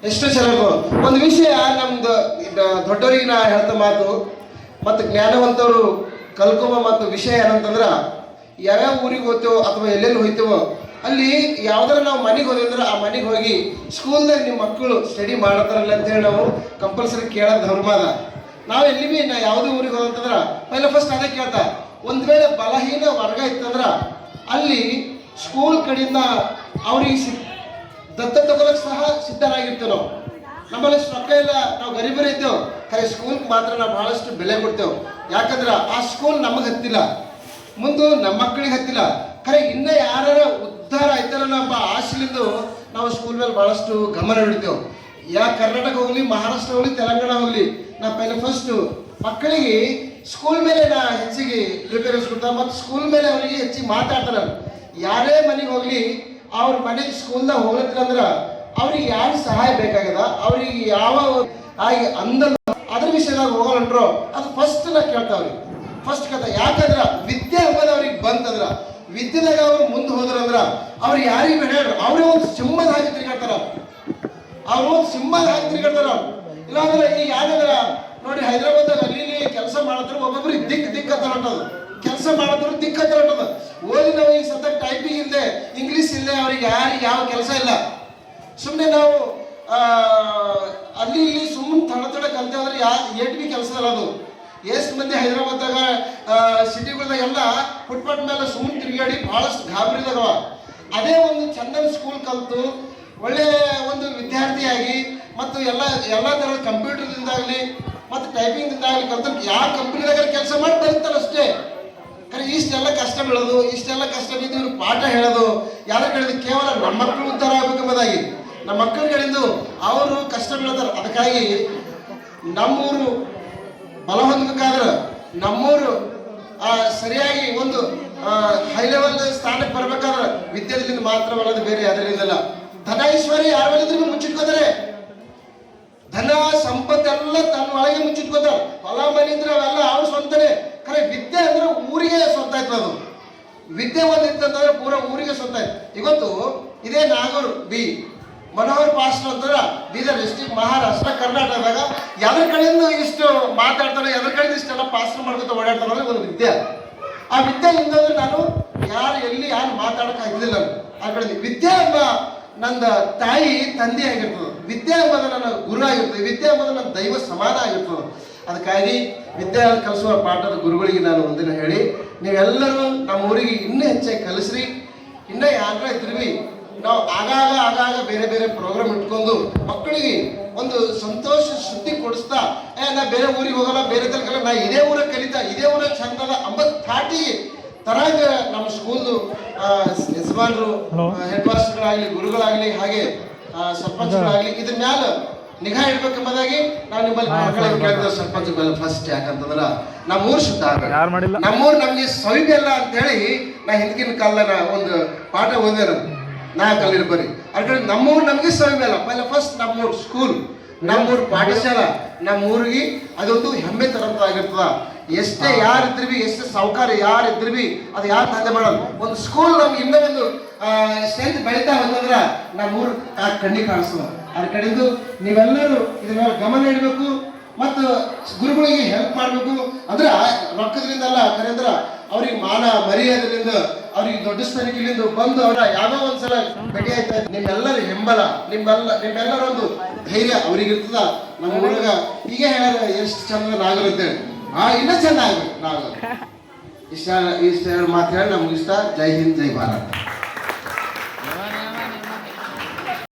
ಎಷ್ಟು ಚೆನ್ನಾಗಿ ಒಂದು ವಿಷಯ ನಮ್ದು ದೊಡ್ಡವರಿಗೆ ನಾ ಹೇಳ್ತ ಮಾತು ಮತ್ತು ಜ್ಞಾನವಂತವರು ಕಲ್ಕೊಂಬ ಮತ್ತು ವಿಷಯ ಏನಂತಂದ್ರೆ ಯಾವ್ಯಾವ ಊರಿಗೆ ಹೋಗ್ತೇವೋ ಅಥವಾ ಎಲ್ಲೆಲ್ಲಿ ಹೋಗ್ತೇವೋ ಅಲ್ಲಿ ಯಾವ್ದಾರ ನಾವು ಮನೆಗೆ ಹೋದಂದ್ರೆ ಆ ಮನೆಗೆ ಹೋಗಿ ಸ್ಕೂಲ್ದಾಗ ನಿಮ್ಮ ಮಕ್ಕಳು ಸ್ಟಡಿ ಮಾಡತ್ತಾರಲ್ಲ ಅಂತೇಳಿ ನಾವು ಕಂಪಲ್ಸರಿ ಕೇಳೋದು ಧರ್ಮ ಅದ. ನಾವು ಎಲ್ಲಿ ಭೀ ನಾ ಯಾವುದೇ ಊರಿಗೆ ಹೋದಂತಂದ್ರೆ ಪೈಲ ಫಸ್ಟ್ ಅದೇ ಕೇಳ್ತಾ, ಒಂದು ವೇಳೆ ಬಲಹೀನ ವರ್ಗ ಇತ್ತಂದ್ರೆ ಅಲ್ಲಿ ಸ್ಕೂಲ್ ಕಡೆಯಿಂದ ಅವ್ರಿಗೆ ದತ್ತ ತಗೊಳಕ್ ಸಹ ಸಿದ್ಧರಾಗಿರ್ತೇವೆ. ನಾವು ನಮ್ಮಲ್ಲಿ ರೊಕ್ಕ ಇಲ್ಲ, ನಾವು ಗರೀಬರೇ ಇದ್ದೇವೆ, ಖರೆ ಸ್ಕೂಲ್ಗೆ ಮಾತ್ರ ನಾವು ಬಹಳಷ್ಟು ಬೆಲೆ ಕೊಡ್ತೇವೆ. ಯಾಕಂದ್ರೆ ಆ ಸ್ಕೂಲ್ ನಮಗೆ ಹತ್ತಿಲ್ಲ, ಮುಂದೆ ನಮ್ಮ ಮಕ್ಕಳಿಗೆ ಹತ್ತಿಲ್ಲ, ಖರೆ ಇನ್ನೂ ಯಾರ ಉದ್ಧಾರ ಆಯ್ತಾರ ನಮ್ಮ ಆಶೆಲಿಂದ ನಾವು ಸ್ಕೂಲ್ ಮೇಲೆ ಬಹಳಷ್ಟು ಗಮನ ಇಡ್ತೇವೆ. ಕರ್ನಾಟಕ ಹೋಗ್ಲಿ, ಮಹಾರಾಷ್ಟ್ರ ಹೋಗ್ಲಿ, ತೆಲಂಗಾಣ ಹೋಗ್ಲಿ, ನಾ ಪೈಲೆ ಫಸ್ಟು ಮಕ್ಕಳಿಗೆ ಸ್ಕೂಲ್ ಮೇಲೆ ನಾ ಹೆಚ್ಚಿಗೆ ಪ್ರಿಪೇರೆನ್ಸ್ ಕೊಡ್ತಾರೆ ಮತ್ತು ಸ್ಕೂಲ್ ಮೇಲೆ ಅವರಿಗೆ ಹೆಚ್ಚಿಗೆ ಮಾತಾಡ್ತಾರೆ. ಯಾರೇ ಮನೆಗೆ ಹೋಗ್ಲಿ ಅವ್ರ ಮನೆಗೆ ಸ್ಕೂಲ್ದಾಗ ಹೋಗ್ಲತ್ತಿಲ್ಲ ಅಂದ್ರೆ ಅವ್ರಿಗೆ ಯಾರು ಸಹಾಯ ಬೇಕಾಗದ, ಅವ್ರಿಗೆ ಯಾವ ಅಂದಲ್ಲ ಅದ್ರ ವಿಷಯದಾಗ ಹೋಗಲ್ರೋ ಅದು ಫಸ್ಟ್ ನಾ ಕೇಳ್ತಾವ್ರಿ. ಫಸ್ಟ್ ಕೇಳ್ತಾ, ಯಾಕಂದ್ರೆ ವಿದ್ಯೆ ಎಂಬುದು ಅವ್ರಿಗೆ ಬಂತಂದ್ರ ವಿದ್ಯೆದಾಗ ಅವ್ರು ಮುಂದೆ ಹೋದ್ರಂದ್ರ ಅವ್ರು ಯಾರಿಗೆ ಬೇಡ ಅವ್ರೇ ಒಂದು ಸಿಂಹದ ಹಾಕಿ ತಿರ್ಗಾಡ್ತಾರ, ಅವ್ರು ಒಂದು ಸಿಂಹದ ಹಾಕಿ ತಿರ್ಗಾಡ್ತಾರ. ಇಲ್ಲಾಂದ್ರೆ ಈಗ ಯಾಕಂದ್ರ ನೋಡಿ ಹೈದರಾಬಾದ್ದಾಗ ಅಲ್ಲಿ ಕೆಲಸ ಮಾಡಿದ್ರು ಒಬ್ಬೊಬ್ರಿಗೆ ದಿಕ್ಕ ಹೊಂಟದು, ಕೆಲಸ ಮಾಡಿದ್ರು ದಿಕ್ಕ ಹೊಂಟದ. ಓದಿ ನಾವು ಈಗ ಸದ್ಯ ಟೈಪಿಂಗ್ ಇಲ್ಲದೆ ಇಂಗ್ಲೀಷ್ ಇಲ್ಲದೆ ಅವ್ರಿಗೆ ಯಾರಿಗೆ ಯಾವ ಕೆಲಸ ಇಲ್ಲ. ಸುಮ್ಮನೆ ನಾವು ಅಲ್ಲಿ ಇಲ್ಲಿ ಸುಮ್ಮನೆ ತಡ ಕಲ್ತೇವಂದ್ರೆ ಏಟ್ ಬಿ ಕೆಲಸ ಇಲ್ಲ. ಅದು ಎಷ್ಟು ಮಂದಿ ಹೈದರಾಬಾದ್ದಾಗ ಸಿಟಿಗಳದಾಗೆಲ್ಲ ಫುಟ್ಪಾತ್ ಮೇಲೆ ಸುಮ್ಮನೆ ತಿರುಗಾಡಿ ಬಹಳಷ್ಟು ಗಾಬರಿದಾಗವ. ಅದೇ ಒಂದು ಚಂದನ್ ಸ್ಕೂಲ್ ಕಲಿತು ಒಳ್ಳೆ ಒಂದು ವಿದ್ಯಾರ್ಥಿಯಾಗಿ ಮತ್ತು ಎಲ್ಲ ಥರದ ಕಂಪ್ಯೂಟರ್ದಿಂದಾಗಲಿ ಮತ್ತು ಟೈಪಿಂಗ್ದಿಂದಾಗಲಿ ಕಲ್ತು ಯಾವ ಕಂಪ್ನಿದಾಗ ಕೆಲಸ ಮಾಡಿ ಬರುತ್ತಾರೆ ಅಷ್ಟೇ. ಖರೆ ಇಷ್ಟೆಲ್ಲ ಕಷ್ಟ ಬೀಳೋದು, ಇಷ್ಟೆಲ್ಲ ಕಷ್ಟ ಬಿದ್ದು ಇವ್ರು ಪಾಠ ಹೇಳೋದು ಯಾರು ಹೇಳಿದ್ರು ಕೇವಲ ನಮ್ಮ ಮಕ್ಕಳು ಉದ್ಧಾರ ಆಗ್ಬೇಕೆಂಬುದಾಗಿ, ನಮ್ಮ ಮಕ್ಕಳುಗಳಿಂದು ಅವರು ಕಷ್ಟ ಬೀಳ್ತಾರೆ. ಅದಕ್ಕಾಗಿ ನಮ್ಮೂರು ಬಲ ಹೊಂದಬೇಕಾದ್ರೆ ನಮ್ಮೂರು ಸರಿಯಾಗಿ ಒಂದು ಹೈ ಲೆವೆಲ್ ಸ್ಥಾನಕ್ಕೆ ಬರ್ಬೇಕಾದ್ರೆ ವಿದ್ಯಾರ್ಥಿಯಿಂದ ಮಾತ್ರವಲ್ಲದು, ಬೇರೆ ಅದರಿಂದಲ್ಲ. ಧನ ಐಶ್ವರ್ಯ ಯಾರ ಮೇಲಿದ್ರು ಮುಚ್ಚಿಟ್ಕೋತಾರೆ, ಧನ ಸಂಪತ್ತೆಲ್ಲ ತನ್ನ ಒಳಗೆ ಮುಚ್ಚಿಟ್ಕೋತಾರೆ. ಹೊಲ ಮನೆ ಇದ್ರೆ ಅವೆಲ್ಲ ಅವ್ರು ಸ್ವಂತನೇ. ಖರೆ ವಿದ್ಯೆ ಅಂದ್ರೆ ಊರಿಗೆ ಸ್ವಂತ ಆಯ್ತು. ಅದು ವಿದ್ಯೆ ಒಂದಿತ್ತಂತಂದ್ರೆ ಪೂರ ಊರಿಗೆ ಸ್ವಂತ ಆಯ್ತು. ಇವತ್ತು ಇದೇ ನಾಗೂರು ಬಿ ಮನೋಹರ್ ಪಾಸ್ಟರ್ ಅಂತಾರ ಬೀದರ್ ಡಿಸ್ಟ್ರಿಕ್ಟ್, ಮಹಾರಾಷ್ಟ್ರ, ಕರ್ನಾಟಕದಾಗ ಎದ್ರ ಕಡೆಯಿಂದ ಇಷ್ಟು ಮಾತಾಡ್ತಾರೆ, ಎದ್ರ ಕಡೆಯಿಂದ ಇಷ್ಟೆಲ್ಲ ಪಾಸ್ಟರ್ ಮಾಡ್ಕೊತ ಓಡಾಡ್ತಾರೆ ಅಂದ್ರೆ ಒಂದು ವಿದ್ಯೆ. ಆ ವಿದ್ಯೆ ಇಲ್ಲಂದ್ರೆ ನಾನು ಯಾರು ಎಲ್ಲಿ ಯಾರು ಮಾತಾಡೋಕೆ ಆಗಿಲ್ಲ. ಆ ಕಡೆ ವಿದ್ಯೆ ಎಂಬ ನನ್ನ ತಾಯಿ ತಂದೆ ಆಗಿರ್ತದೆ, ವಿದ್ಯೆ ಎಂಬುದು ನನ್ನ ಗುರು ಆಗಿರ್ತದೆ, ವಿದ್ಯೆ ಎಂಬುದು ನನ್ನ ದೈವ ಸಮಾನ ಆಗಿರ್ತದೆ. ಅದಕ್ಕಾಗಿ ವಿದ್ಯೆ ಕಲಿಸುವ ಪಾಠದ ಗುರುಗಳಿಗೆ ನಾನು ಒಂದಿನ ಹೇಳಿ, ನೀವೆಲ್ಲರೂ ನಮ್ಮ ಊರಿಗೆ ಇನ್ನೂ ಹೆಚ್ಚಾಗಿ ಕಲಿಸ್ರಿ. ಇನ್ನೂ ಯಾರ ಇದ್ರಿ ನಾವು ಆಗಾಗ ಬೇರೆ ಬೇರೆ ಪ್ರೋಗ್ರಾಮ್ ಇಟ್ಕೊಂಡು ಮಕ್ಕಳಿಗೆ ಒಂದು ಸಂತೋಷ ಸುದ್ದಿ ಕೊಡಿಸ್ತಾ, ನಾ ಬೇರೆ ಊರಿಗೆ ಹೋಗಲ್ಲ, ಬೇರೆ ತಲಕಲ್ಲ, ನಾ ಇದೇ ಊರಾಗ ಕಲಿತಾ, ಇದೇ ಊರಾಗ ಚಂದದ ಅಂಬತ್ ಥಾಟಿ ತರಾಗ ನಮ್ಮ ಸ್ಕೂಲ್ದು ಯಜಮಾನರು, ಹೆಡ್ ಮಾಸ್ಟರ್ಗಳಾಗಲಿ, ಗುರುಗಳಾಗಲಿ, ಹಾಗೆ ಸರ್ಪಂಚ್ಗಳಾಗಲಿ ಇದ್ರ ಮ್ಯಾಲ ನಿಗಾ ಇಡ್ಬೇಕೆಂಬುದಾಗಿ ನಾವು ನಿಮ್ಮಲ್ಲಿ ಕೇಳಿದ್ರೆ ಸರ್ಪಂಚ್ ಫಸ್ಟ್. ಯಾಕಂತಂದ್ರೆ ನಮ್ಮೂರು ಶುದ್ಧ ಆಗಲ್ಲ, ನಮ್ಮೂರು ನಮಗೆ ಸೌಭ್ಯ ಅಲ್ಲ ಅಂತೇಳಿ ನಾ ಹಿಂದಿನ ಕಾಲದ ಒಂದು ಪಾಠ ಓದಿರ ನಾ ಕಲಿರ್ ಬರೀ ಅದ್ರ ಕಡೆ ನಮ್ಮೂರು ನಮಗೆ ಸೌಭ್ಯ ಅಲ್ಲ. ಪೈಲ ಫಸ್ಟ್ ನಮ್ಮೂರು ಸ್ಕೂಲ್, ನಮ್ಮೂರು ಪಾಠಶಾಲಾ, ನಮ್ಮೂರಿಗೆ ಅದೊಂದು ಹೆಮ್ಮೆ ತರಂತಾಗಿರ್ತದ. ಎಷ್ಟೇ ಯಾರಿದ್ರು ಬಿ, ಎಷ್ಟೇ ಸಾವುಕಾರ ಯಾರಿದ್ರು ಬಿ ಅದು ಯಾರು ದಂಧೆ ಮಾಡೋದು. ಒಂದು ಸ್ಕೂಲ್ ನಮ್ಗೆ ಇನ್ನೂ ಒಂದು ಸ್ಟ್ರೆಂತ್ ಬೆಳೀತಾ ಹೋದಂದ್ರೆ ನಮ್ಮೂರು ಕಣ್ಣಿಗೆ ಕಾಣಿಸ್ತದ. ಅದ್ರ ಕಡೆದು ನೀವೆಲ್ಲರೂ ಇದ್ರ ಮೇಲೆ ಗಮನ ಇಡಬೇಕು ಮತ್ತು ಗುರುಗಳಿಗೆ ಹೆಲ್ಪ್ ಮಾಡಬೇಕು. ಅಂದ್ರೆ ರೊಕ್ಕದ್ರಿಂದ ಅಲ್ಲ, ಖರೆ ಅಂದ್ರೆ ಅವ್ರಿಗೆ ಮಾನ ಮರ್ಯಾದೆಯಿಂದ ಅವ್ರಿಗೆ ದೊಡ್ಡ ಸ್ಥಾನಕ್ಕಿಲ್ಲಿಂದ ಬಂದು ಅವರ ಯಾವ್ದೋ ಒಂದ್ಸಲ ಭೇಟಿ ಆಯ್ತಾ ನಿಮ್ಮೆಲ್ಲರ ಬೆಂಬಲ, ನಿಮ್ಮೆಲ್ಲರ ಒಂದು ಧೈರ್ಯ ಅವ್ರಿಗೆ ಇರ್ತದ. ನಮ್ಮ ಊರಾಗ ಈಗ ಹೇಳ ಎಷ್ಟು ಚಂದ ನಾಗರುತ್ತೆ, ಇನ್ನೂ ಚಂದ ಆಗ್ಬೇಕು ನಾಗ. ಇಷ್ಟ ಮಾತು ಹೇಳಿ ನಮ್ಗೆ ಇಷ್ಟ. ಜೈ ಹಿಂದ್, ಜೈ ಭಾರತ್.